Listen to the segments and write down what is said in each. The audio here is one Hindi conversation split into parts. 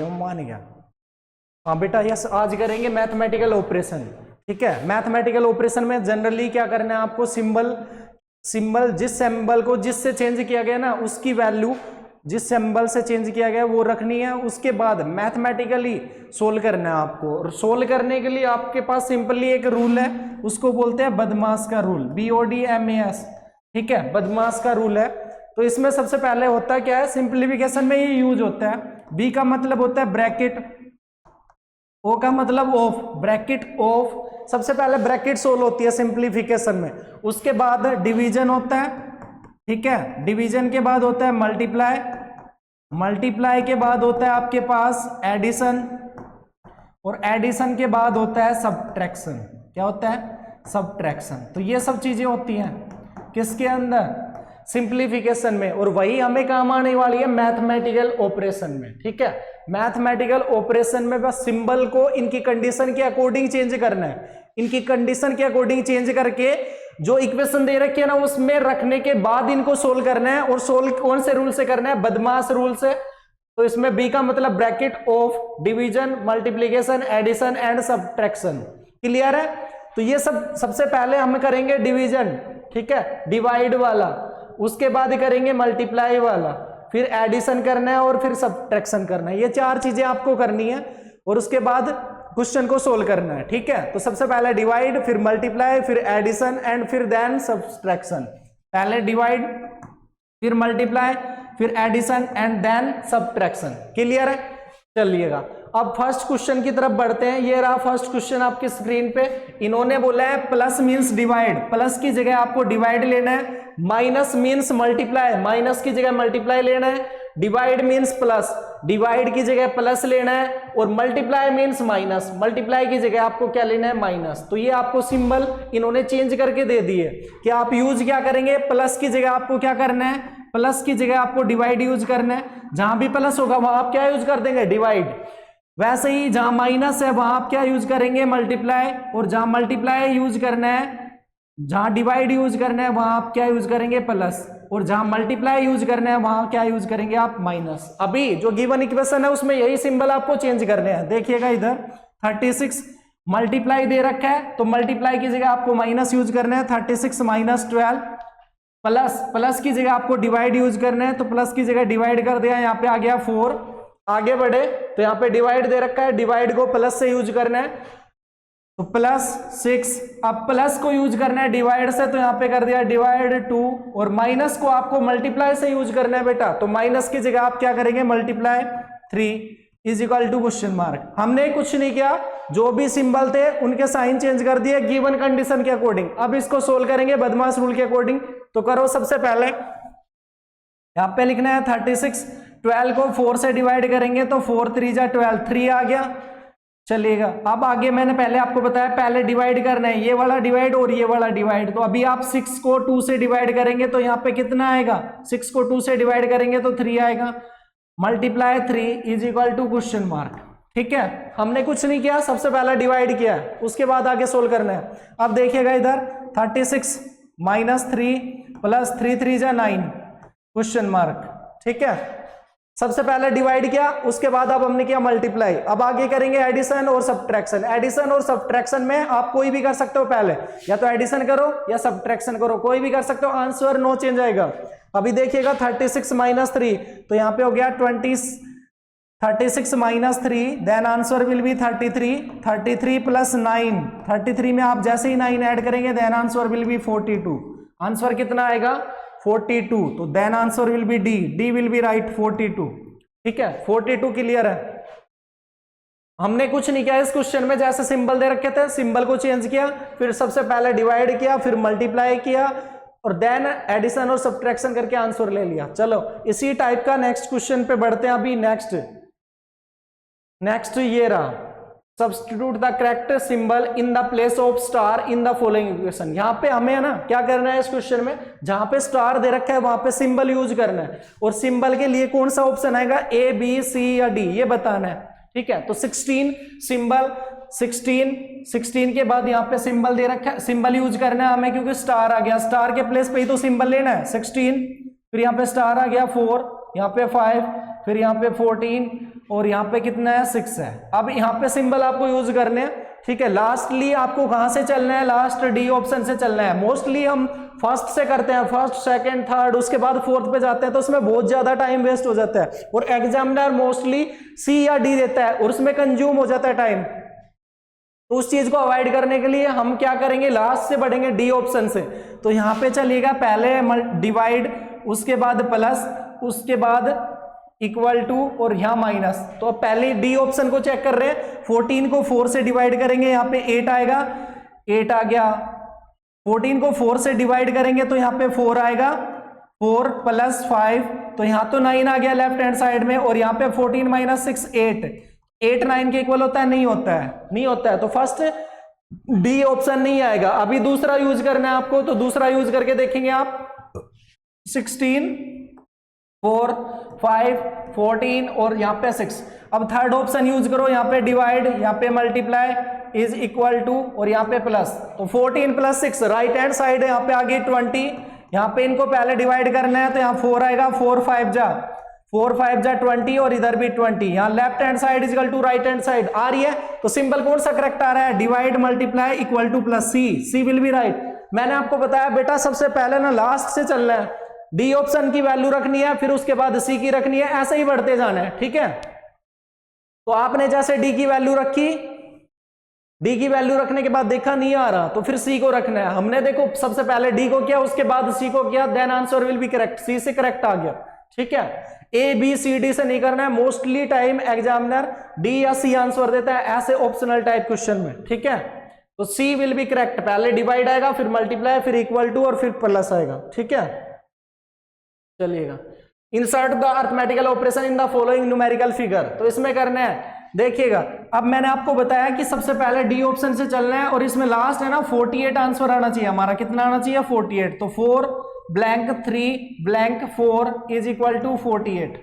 मान गया। हाँ बेटा यस, आज करेंगे मैथमेटिकल ऑपरेशन। ठीक है, मैथमेटिकल ऑपरेशन में जनरली क्या करना है आपको, सिंबल जिस सिंबल को जिससे चेंज किया गया ना, उसकी वैल्यू जिस सिंबल से चेंज किया गया वो रखनी है। उसके बाद मैथमेटिकली सोल्व करना है आपको। और सोल्व करने के लिए आपके पास सिंपली एक रूल है, उसको बोलते हैं बदमाश का रूल, BODMAS। ठीक है, बदमाश का रूल है। तो इसमें सबसे पहले होता है क्या है, सिंप्लीफिकेशन में ये यूज होता है। B का मतलब होता है ब्रैकेट, O का मतलब ऑफ, ब्रैकेट ऑफ। सबसे पहले ब्रैकेट सोल्व होती है सिंप्लीफिकेशन में। उसके बाद डिवीजन होता है। ठीक है, डिवीजन के बाद होता है मल्टीप्लाई, मल्टीप्लाई के बाद होता है आपके पास एडिशन, और एडिशन के बाद होता है सब्ट्रैक्शन। क्या होता है, सब्ट्रैक्शन। तो ये सब चीजें होती हैं किसके अंदर, सिंप्लीफिकेशन में। और वही हमें काम आने वाली है मैथमेटिकल ऑपरेशन में। ठीक है, मैथमेटिकल ऑपरेशन में बस सिंबल को इनकी कंडीशन के अकॉर्डिंग चेंज करना है। इनकी कंडीशन के अकॉर्डिंग चेंज करके जो इक्वेशन दे रखी है ना उसमें रखने के बाद इनको सोल्व करना है। और सोल्व कौन से रूल से करना है, बदमाश रूल से। तो इसमें बी का मतलब bracket of, division, multiplication, addition and subtraction. Clear है। तो ये सब सबसे पहले हम करेंगे डिवीजन, ठीक है, डिवाइड वाला। उसके बाद करेंगे मल्टीप्लाई वाला, फिर एडिशन करना है और फिर सब्ट्रैक्शन करना है। ये चार चीजें आपको करनी है और उसके बाद क्वेश्चन को सोल्व करना है। ठीक है, तो सबसे पहले डिवाइड, फिर मल्टीप्लाई, फिर एडिशन एंड फिर देन सब्ट्रैक्शन। पहले डिवाइड, फिर मल्टीप्लाई, फिर addition and then subtraction. Clear है। चलिएगा अब फर्स्ट क्वेश्चन की तरफ बढ़ते हैं। ये रहा फर्स्ट क्वेश्चन आपकी स्क्रीन पे। इन्होंने बोला है प्लस मींस डिवाइड, प्लस की जगह आपको डिवाइड लेना है। माइनस मींस मल्टीप्लाई, माइनस की जगह मल्टीप्लाई लेना है। डिवाइड मींस प्लस, डिवाइड की जगह प्लस लेना है। और मल्टीप्लाई मींस माइनस, मल्टीप्लाई की जगह आपको क्या लेना है, माइनस। तो ये आपको सिंबल इन्होंने चेंज करके दे दिए कि आप यूज क्या करेंगे, प्लस की जगह आपको क्या करना है, प्लस की जगह आपको डिवाइड यूज करना है। जहां भी प्लस होगा वहां आप क्या यूज कर देंगे, डिवाइड। वैसे ही जहां माइनस है वहां आप क्या यूज करेंगे, मल्टीप्लाई। और जहां मल्टीप्लाई यूज करना है, जहां डिवाइड यूज करना है वहां आप क्या यूज करेंगे, प्लस। और जहां मल्टीप्लाई यूज करना है वहां क्या यूज करेंगे आप, माइनस। अभी जो गिवन इक्वेशन है उसमें यही सिंबल आपको चेंज करने हैं। देखिएगा इधर 36 मल्टीप्लाई दे रखा है तो मल्टीप्लाई की जगह आपको माइनस यूज करना है, 36 माइनस 12। प्लस की जगह आपको डिवाइड यूज करना है तो प्लस की जगह डिवाइड कर दिया, यहाँ पे आ गया 4। आगे बढ़े तो यहाँ पे डिवाइड दे रखा है, डिवाइड को प्लस से यूज करना है तो +6। अब प्लस को यूज करना है डिवाइड से तो यहाँ पे कर दिया डिवाइड 2। और माइनस को आपको मल्टीप्लाई से यूज करना है बेटा, तो माइनस की जगह आप क्या करेंगे, multiply 3 is equal to question mark. हमने कुछ नहीं किया, जो भी सिंबल थे उनके साइन चेंज कर दिए गिवन कंडीशन के अकॉर्डिंग। अब इसको सोल्व करेंगे बदमाश रूल के अकॉर्डिंग। तो करो, सबसे पहले यहाँ पे लिखना है 36, 12 को 4 से डिवाइड करेंगे तो 4 3 जा 12, 3 आ गया। चलिएगा अब आगे मैंने पहले आपको बताया, पहले डिवाइड करना है, ये वाला डिवाइड और ये वाला डिवाइड। तो अभी आप 6 को 2 से डिवाइड करेंगे तो यहाँ पे कितना आएगा, 6 को 2 से डिवाइड करेंगे तो 3 आएगा। Multiply 3 is equal to question mark. ठीक है, हमने कुछ नहीं किया, सबसे पहला डिवाइड किया, उसके बाद आगे सोल्व करना है। अब देखिएगा इधर 36 माइनस 3 प्लस 3 3 जा 9 क्वेश्चन मार्क। ठीक है, सबसे पहले डिवाइड किया, उसके बाद अब हमने किया मल्टीप्लाई। अब आगे करेंगे एडिशन और सब्ट्रैक्शन। एडिशन और सब्ट्रैक्शन में आप कोई भी कर सकते हो, पहले या तो एडिशन करो या सब्ट्रैक्शन करो, कोई भी कर सकते हो, आंसर नो चेंज आएगा। अभी देखिएगा 36 माइनस 3 तो यहाँ पे हो गया 36 minus 3, then answer will be 33। 33 plus 9, 33 में आप जैसे ही 9 ऐड करेंगे then answer will be 42। Answer कितना आएगा, 42। तो then answer will be D, D will be right 42। ठीक है, 42 क्लियर है। हमने कुछ नहीं किया इस क्वेश्चन में, जैसे सिंबल दे रखे थे सिंबल को चेंज किया, फिर सबसे पहले डिवाइड किया, फिर मल्टीप्लाई किया और देन एडिशन और सब्ट्रैक्शन करके आंसर ले लिया। चलो इसी टाइप का नेक्स्ट क्वेश्चन पे बढ़ते हैं। अभी नेक्स्ट ये रहा, substitute the correct symbol in the place of star in the following equation. यहाँ पे हमें है ना क्या करना है इस क्वेश्चन में, जहां पे स्टार दे रखा है वहां पे सिंबल यूज करना है। और सिंबल के लिए कौन सा ऑप्शन आएगा, ए बी सी या डी, ये बताना है। ठीक है, तो 16 सिंबल 16 के बाद यहाँ पे सिंबल दे रखा है, सिंबल यूज करना है हमें क्योंकि स्टार आ गया, स्टार के प्लेस पे ही तो सिंबल लेना है। 16 फिर यहाँ पे स्टार आ गया 4, यहाँ पे 5, फिर यहाँ पे 14 और यहाँ पे कितना है 6 है। अब यहाँ पे सिंबल आपको यूज करने हैं, ठीक है। लास्टली आपको कहां से चलना है, लास्ट डी ऑप्शन से चलना है। मोस्टली हम फर्स्ट से करते हैं, फर्स्ट सेकंड थर्ड, उसके बाद फोर्थ पे जाते हैं, तो उसमें बहुत ज्यादा टाइम वेस्ट हो जाता है और एग्जामिनर मोस्टली सी या डी देता है और उसमें कंज्यूम हो जाता है टाइम। तो उस चीज को अवॉइड करने के लिए हम क्या करेंगे, लास्ट से बढ़ेंगे डी ऑप्शन से। तो यहां पे चलिएगा पहले डिवाइड, उसके बाद प्लस, उसके बाद इक्वल टू और यहां माइनस। तो अब पहले डी ऑप्शन को चेक कर रहे हैं। 14 को 4 से डिवाइड करेंगे, यहाँ पे 8 आएगा, 8 आ गया। 14 को 4 से डिवाइड करेंगे तो यहाँ पे 4 आएगा, 4 प्लस 5, तो यहाँ तो 9 आ गया लेफ्ट हैंड साइड में, और यहाँ पे 14 माइनस 6 8, 8 9 के इक्वल होता है, नहीं होता है, नहीं होता है। तो फर्स्ट डी ऑप्शन नहीं आएगा। अभी दूसरा यूज करना है आपको, तो दूसरा यूज करके देखेंगे आप। 16 4 5 14 और यहाँ पे 6। अब थर्ड ऑप्शन यूज करो, यहाँ पे डिवाइड, यहाँ पे मल्टीप्लाई इज इक्वल टू और यहाँ पे प्लस। तो 14 प्लस 6 राइट हैंड साइड है, यहाँ पे आ गई 20। यहाँ पे इनको पहले डिवाइड करना है, तो यहाँ 4 आएगा, 4 5 जा 20 और इधर भी 20। यहाँ left hand side is equal to right hand side आ रही है। तो सिंबल कौन सा करेक्ट आ रहा है, divide multiply equal to plus, C will be right. मैंने आपको बताया बेटा सबसे पहले ना लास्ट से चलना है, डी ऑप्शन की वैल्यू रखनी है, फिर उसके बाद सी की रखनी है, ऐसे ही बढ़ते जाना है, ठीक है। तो आपने जैसे डी की वैल्यू रखी, डी की वैल्यू रखने के बाद देखा नहीं आ रहा, तो फिर सी को रखना है। हमने देखो सबसे पहले डी को किया, उसके बाद सी को किया, then answer will be correct, C से करेक्ट आ गया, ठीक है। ए बी सी डी से नहीं करना है। मोस्टली टाइम एग्जामिनर डी या सी आंसर देता है ऐसे ऑप्शनल टाइप क्वेश्चन में, ठीक है। तो सी विल बी करेक्ट, पहले डिवाइड आएगा, फिर मल्टीप्लाई, फिर इक्वल टू और फिर प्लस आएगा, ठीक है। चलिएगा, insert the arithmetical operation in the following numerical figure. तो इसमें करना है, देखिएगा अब मैंने आपको बताया कि सबसे पहले डी ऑप्शन से चलना है, और इसमें लास्ट है ना 48 आंसर आना चाहिए हमारा। कितना आना चाहिए, 48। तो 4 blank 3 blank 4 is equal to 48,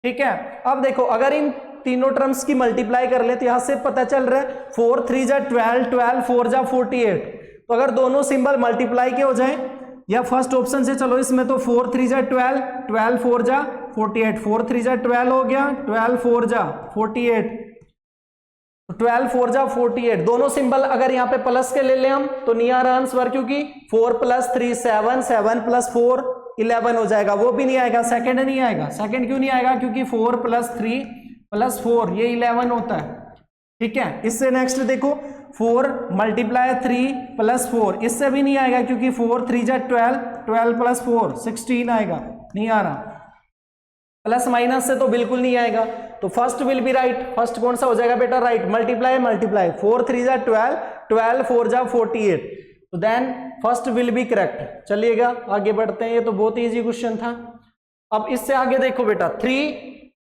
ठीक है। अब देखो अगर इन तीनों टर्म्स की मल्टीप्लाई कर ले, तो यहां से पता चल रहा है 4 3 जा 12 12 4 जा 48। तो अगर दोनों सिंबल मल्टीप्लाई के हो जाए, या फर्स्ट ऑप्शन से चलो इसमें, तो 4 3 जा 12 12 4 जा 48, 4 3 जा 12 हो गया, 12 4 जा 48, 12 4 जा 48। दोनों सिंबल अगर यहाँ पे प्लस के ले लें हम, तो नहीं आ रहा आंसर, क्योंकि 4 प्लस 3 7 7 प्लस 4 11 हो जाएगा, वो भी नहीं आएगा। सेकंड नहीं आएगा, सेकंड क्यों नहीं आएगा, क्योंकि 4 प्लस 3 प्लस 4 ये 11 होता है, ठीक है। इससे नेक्स्ट देखो 4 मल्टीप्लाई 3 प्लस 4, इससे भी नहीं आएगा, क्योंकि 4 3 जा 12 12 प्लस 4 16 आएगा, नहीं आ रहा। प्लस माइनस से तो बिल्कुल नहीं आएगा, तो first will be right. First कौन सा हो जाएगा बेटा, राइट। मल्टीप्लाई मल्टीप्लाई 4 3 जा 12 12 4 जा 48, तो then first will be correct. चलिएगा आगे बढ़ते हैं, ये तो बहुत इजी क्वेश्चन था। अब इससे आगे देखो बेटा, 3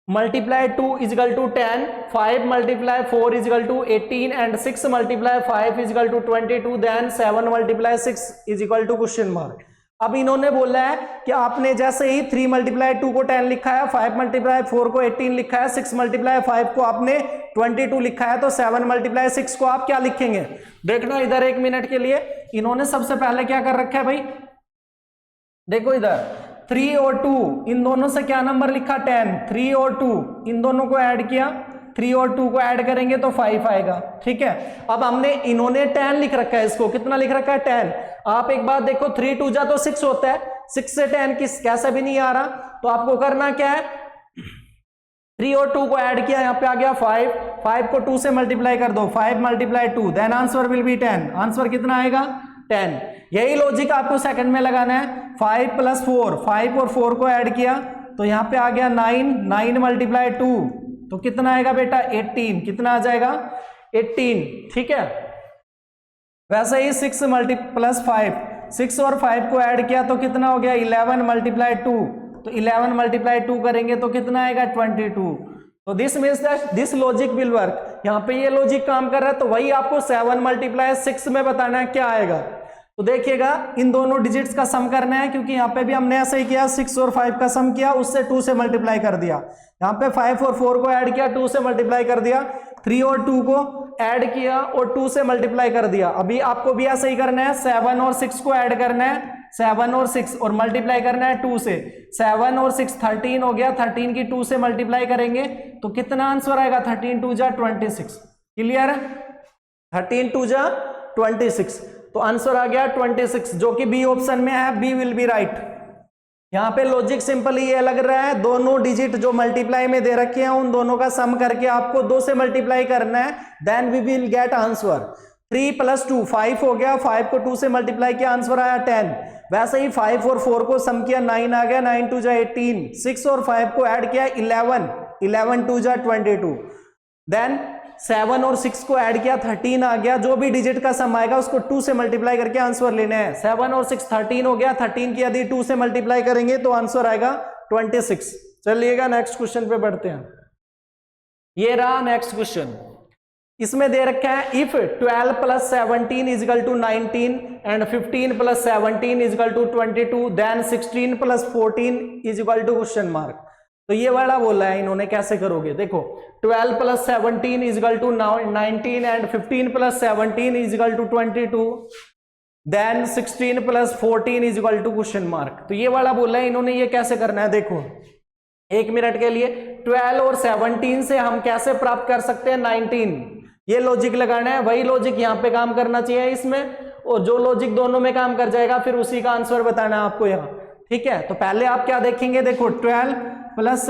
multiply 2 is equal to 10, 5 multiply 4 is equal to 18 and 6 multiply 5 is equal to 22, then 7 multiply 6 is equal to question mark. अब इन्होंने बोला है कि आपने जैसे ही 3 मल्टीप्लाई 2 को 10 लिखा है, 5 मल्टीप्लाई 4 को 18 लिखा है, 6 मल्टीप्लाई 5 को आपने 22 लिखा है, तो 7 मल्टीप्लाई 6 को आप क्या लिखेंगे। देखना इधर 1 मिनट के लिए, इन्होंने सबसे पहले क्या कर रखा है भाई, देखो इधर 3 और 2, इन दोनों से क्या नंबर लिखा 10, 3 और 2 इन दोनों को ऐड किया, 3 और 2 को ऐड करेंगे तो 5 आएगा, ठीक है। अब हमने इन्होंने 10 लिख रखा है, इसको कितना लिख रखा है 10। आप एक बात देखो, 3 2 जा तो 6 होता है, 6 से 10 किस कैसे भी नहीं आ रहा, तो आपको करना क्या है, 3 और 2 को ऐड किया, यहाँ पे आ गया 5, 5 को 2 से मल्टीप्लाई कर दो, 5 multiply 2, then answer will be 10। Answer कितना आएगा 10। यही लॉजिक आपको सेकंड में लगाना है। 5 प्लस 4, 5 और 4 को ऐड किया, तो यहाँ पे आ गया 9, 9 मल्टीप्लाई 2, तो कितना आएगा बेटा 18। कितना आ जाएगा 18, ठीक है। वैसे ही 6 प्लस 5, 6 और 5 को ऐड किया तो कितना हो गया 11 मल्टीप्लाई 2, तो 11 मल्टीप्लाई 2 करेंगे तो कितना आएगा 22। तो this means that this logic will work. यहाँ पे ये लॉजिक काम कर रहा है, तो वही आपको 7 मल्टीप्लाई 6 में बताना है क्या आएगा। तो देखिएगा इन दोनों डिजिट्स का सम करना है, क्योंकि यहाँ पे भी हमने ऐसे ही किया, 6 और 5 का सम किया, उससे 2 से मल्टीप्लाई कर दिया। यहाँ पे 5 और 4 को ऐड किया, 2 से मल्टीप्लाई कर दिया, 3 और 2 को ऐड किया और 2 से मल्टीप्लाई कर दिया। अभी आपको भी ऐसे ही करना है, 7 और 6 को ऐड करना है, 7 और 6 और मल्टीप्लाई करना है 2 से। 7 और 6 13 हो गया, 13 की 2 से मल्टीप्लाई करेंगे तो कितना आंसर आएगा, 13 2 जा 26। क्लियर है, 13 2 जा 26, तो आंसर आ गया 26 जो कि बी ऑप्शन में है, बी विल बी राइट। यहां पे लॉजिक सिंपल ये लग रहा है, दोनों डिजिट जो मल्टीप्लाई में दे रखे हैं उन दोनों का सम करके आपको 2 से मल्टीप्लाई करना है, then we will get answer. 3 + 2 5 हो गया, 5 को 2 से मल्टीप्लाई किया, आंसर आया 10। वैसे ही 5 और 4 को सम किया, 9 आ गया, 9 2 जा 18। 6 और 5 को ऐड किया 11, 11 2 जा 22। देन 7 और 6 को ऐड किया 13 आ गया, जो भी डिजिट का सम आएगा उसको 2 से मल्टीप्लाई करके आंसर लेना है। 7 और 6 13 हो गया, 13 की यदि 2 से मल्टीप्लाई करेंगे तो आंसर आएगा 26। चलिएगा नेक्स्ट क्वेश्चन पे बढ़ते हैं। ये रहा नेक्स्ट क्वेश्चन, इसमें दे रखा है if 12 + 17 = 19 and 15 + 17 = 22 then 16 + 14 = question mark. तो ये वाला बोला है इन्होंने, कैसे करोगे देखो, 12 + 17 = 19 एंड 15 + 17 = 22 देन 16 + 14 = क्वेश्चन मार्क। तो ये वाला बोला है इन्होंने, ये कैसे करना है देखो, 1 मिनट के लिए 12 और 17 से हम कैसे प्राप्त कर सकते हैं 19, ये लॉजिक लगाना है, वही लॉजिक यहाँ पे काम करना चाहिए इसमें, और जो लॉजिक दोनों में काम कर जाएगा फिर उसी का आंसर बताना है आपको यहाँ। ठीक है, तो पहले आप क्या देखेंगे, देखो 12 +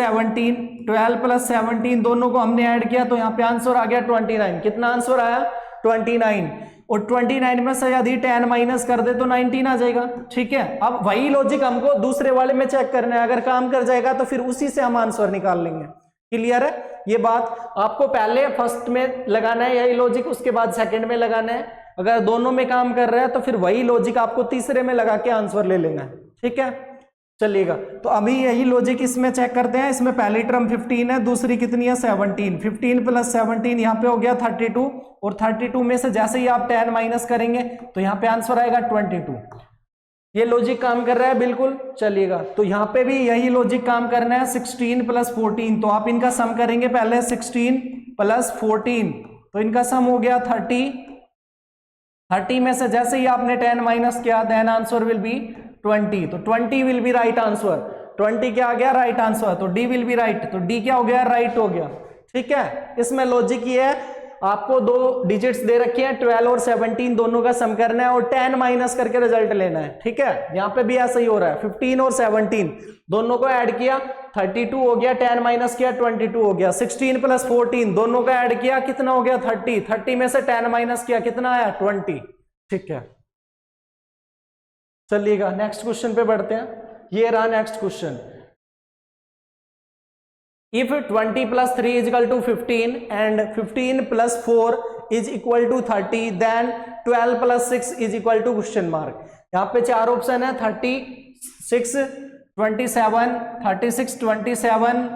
17 दोनों को हमने ऐड किया तो यहाँ पे आंसर आ गया 29। कितना आंसर आया 29, और 29 में से यदि 10 माइनस कर दे तो 19 आ जाएगा। ठीक है, अब वही लॉजिक हमको दूसरे वाले में चेक करना है, अगर काम कर जाएगा तो फिर उसी से हम आंसर निकाल लेंगे। क्लियर है, ये बात आपको पहले फर्स्ट में लगाना है यही लॉजिक, उसके बाद सेकंड में लगाना है। अगर दोनों में काम कर रहा है तो फिर वही लॉजिक आपको तीसरे में लगा के आंसर ले लेना है। ठीक है, चलिएगा, तो अभी यही लॉजिक इसमें चेक करते हैं। इसमें पहली टर्म 15 है, दूसरी कितनी है 17। 15 + 17 यहाँ पे हो गया 32, और 32 में से जैसे ही आप 10 माइनस करेंगे तो यहाँ पे आंसर आएगा 22। ये लॉजिक काम कर रहा है बिल्कुल। चलिएगा, तो यहाँ पे भी यही लॉजिक काम करना है, 16 + 14, तो आप इनका सम करेंगे पहले, 16 + 14 तो इनका सम हो गया 30। 30 में से जैसे ही आपने 10 माइनस किया देन आंसर विल बी 20, तो 20 विल बी राइट आंसर। 20 क्या आ गया राइट आंसर, तो डी विल बी राइट, तो डी क्या हो गया राइट हो गया। ठीक है, इसमें लॉजिक ये है, आपको 2 डिजिट्स दे रखे हैं 12 और 17, दोनों का सम करना है और 10 माइनस करके रिजल्ट लेना है। ठीक है, यहाँ पे भी ऐसा ही हो रहा है, 15 और 17 दोनों को ऐड किया 32 हो गया, 10 माइनस किया 22 हो गया। 16 + 14 दोनों का ऐड किया, कितना हो गया 30, 30 में से 10 माइनस किया, कितना आया 20। ठीक है, चलिएगा नेक्स्ट क्वेश्चन पे बढ़ते हैं। ये रहा next question, if 20 + 3 = 15 and 15 + 4 = 30 then 12 + 6 = question mark. यहाँ पे 4 ऑप्शन है, 36 27 36 27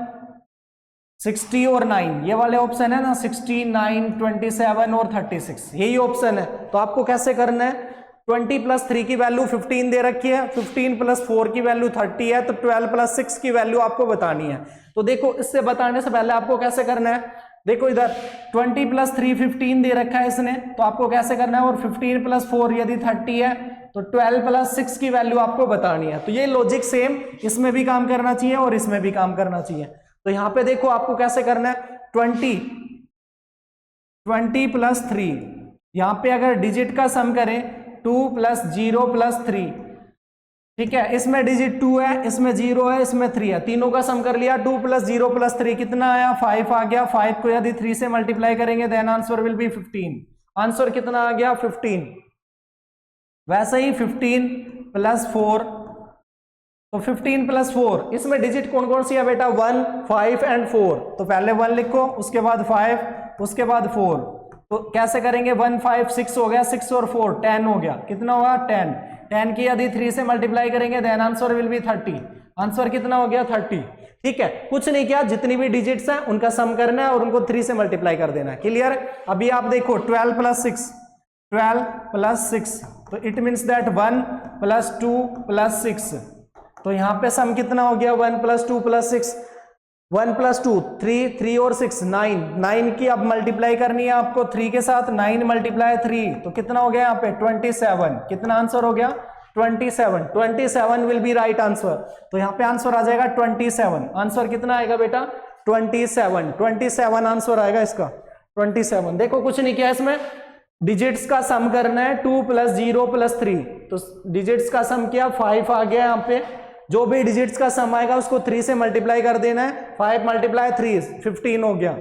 60 और 9, ये वाले ऑप्शन है ना, 60 9 27 और 36, यही ऑप्शन है। तो आपको कैसे करना है, 20 + 3 की वैल्यू 15 दे रखी है, 15 + 4 की वैल्यू 30 है, तो 12 + 6 की वैल्यू आपको बतानी है। तो देखो, इससे बताने से पहले आपको कैसे करना है, देखो इधर 20 + 3 15 दे रखा है इसने, तो आपको कैसे करना है, और 15 + 4 यदि 30 है तो 12 + 6 की वैल्यू आपको बतानी है। तो ये लॉजिक सेम इसमें भी काम करना चाहिए और इसमें भी काम करना चाहिए। तो यहाँ पे देखो आपको कैसे करना है, 20 + 3, यहाँ पे अगर डिजिट का सम करें 2 + 0 + 3, ठीक है, इसमें डिजिट 2 है, इसमें 0 है, इसमें 3 है, तीनों का सम कर लिया, 2 + 0 + 3 कितना आया 5 आ गया। 5 को यदि 3 से मल्टीप्लाई करेंगे then answer will be 15। Answer कितना आ गया 15। वैसे ही 15 + 4, तो 15 + 4, इसमें डिजिट कौन कौन सी है बेटा, 1 5 एंड 4, तो पहले 1 लिखो, उसके बाद 5, उसके बाद 4, तो कैसे करेंगे, 1 5 6 हो गया, 6 और 4 10 हो गया, कितना होगा 10। 10 की यदि 3 से मल्टीप्लाई करेंगे then answer will be 30। Answer कितना हो गया 30। ठीक है, कुछ नहीं किया, जितनी भी डिजिट्स हैं उनका सम करना है और उनको 3 से मल्टीप्लाई कर देना है। क्लियर। अभी आप देखो 12 + 6, 12 + 6, तो इट मीन्स दैट 1 + 2 + 6, तो यहाँ पे सम कितना हो गया 1 + 2 + 6, 1 + 2 3, 3 और 6 9, 9 की अब मल्टीप्लाई करनी है आपको 3 के साथ, 9 × 3, तो कितना हो गया यहाँ पे 27। कितना आंसर हो गया 27 विल बी राइट आंसर। तो यहाँ पे आंसर आ जाएगा 27। आंसर कितना आएगा बेटा 27 आंसर आएगा इसका 27। देखो कुछ नहीं किया इसमें, डिजिट्स का सम करना है 2 + 0 + 3। तो डिजिट्स का सम किया 5 आ गया। यहाँ पे जो भी डिजिट्स का सम आएगा उसको 3 से मल्टीप्लाई कर देना है। 5 × 3 15 हो गया।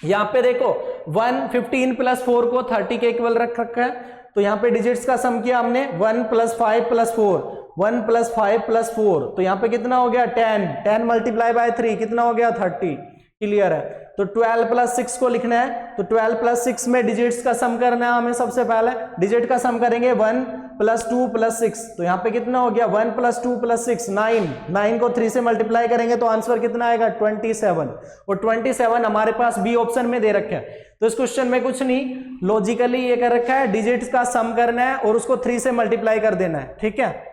यहाँ पे देखो 1 15 + 4 को 30 के इक्वल रख रखा है। तो यहाँ पे डिजिट्स का सम किया हमने 1 + 5 + 4, 1 + 5 + 4। तो यहाँ पे कितना हो गया 10 × 3 कितना हो गया 30। क्लियर है। तो 12 + 6 को लिखना है। तो 12 + 6 में डिजिट्स का सम करना है हमें। सबसे पहले डिजिट का सम करेंगे 1 + 2 + 6। तो यहाँ पे कितना हो गया 1 + 2 + 6 9 को 3 से मल्टीप्लाई करेंगे तो आंसर कितना आएगा 27। और 27 हमारे पास बी ऑप्शन में दे रखा है। तो इस क्वेश्चन में कुछ नहीं, लॉजिकली ये कर रखा है डिजिट्स का सम करना है और उसको 3 से मल्टीप्लाई कर देना है। ठीक है।